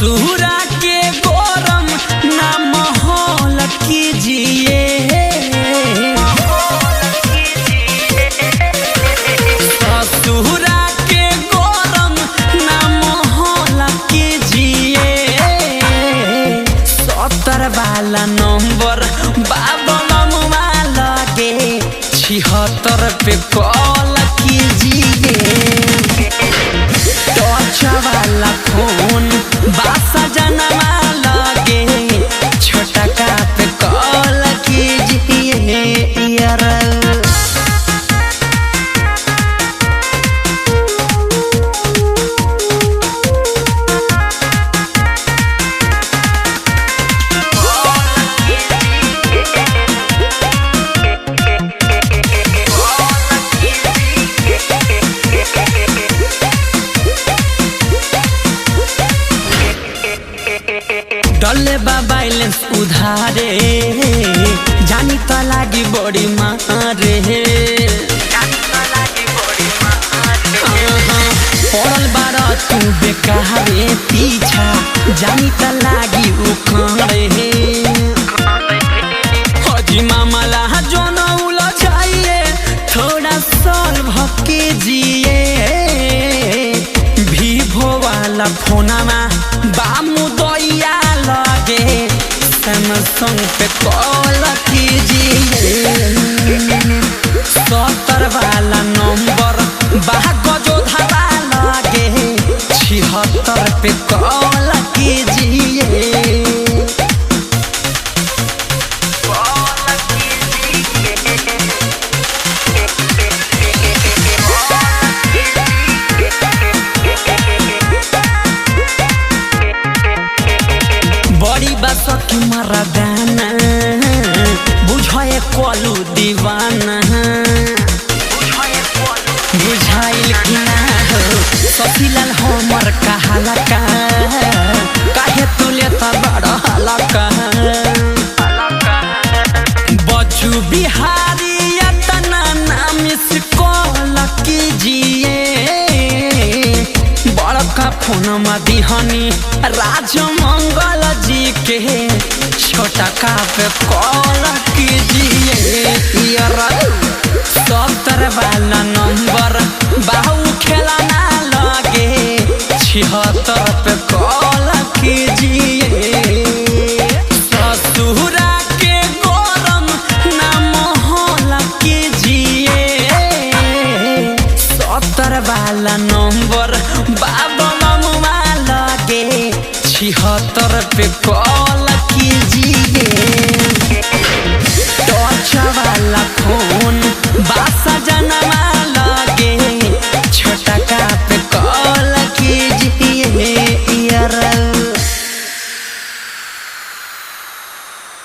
ससुरा के गरम ना माहौल कीजिए। ससुरा के गरम ना माहौल कीजिए। 70 वाला नंबर बाबा लगे 76 पे कॉल कीजिए। टच वाला फोन बासा जनमा लगे छोटका पे कॉल कीजिए यार। डले बा बैलेंस उधारे जानी तो लागी बड़ी मारे। पड़ल बारा तू बेकारे पीछा जानी तो लागी उखाड़े। हजी मामला जो न उलझाइए थोड़ा सॉल्व कीजिए। वीवो वाला फोनमा बामुदैया लगे सैमसंग पे कॉल कीजिए। 70 वाला नंबर बागजो धावा लगे 76 पे कॉल कीजिए। सखी मरदाना बुझाए कलू दीवाना। बुझाइल कि ना हो सफीलाल हमर कहाला का काहे तुले त बड़ा हलका। बच्चू बिहारी तना नाम से कॉल कीजिए। बड़का फोनमा दिहनी राजमंगल जी के छोटका पे कॉल कीजिए। 70 वाला नंबर बाहू खेला ना लगे 76 पे कॉल कीजिए। ससुरा के गरम ना माहौल कीजिए। 70 वाला नंबर बाबा लगे 76 पे कॉल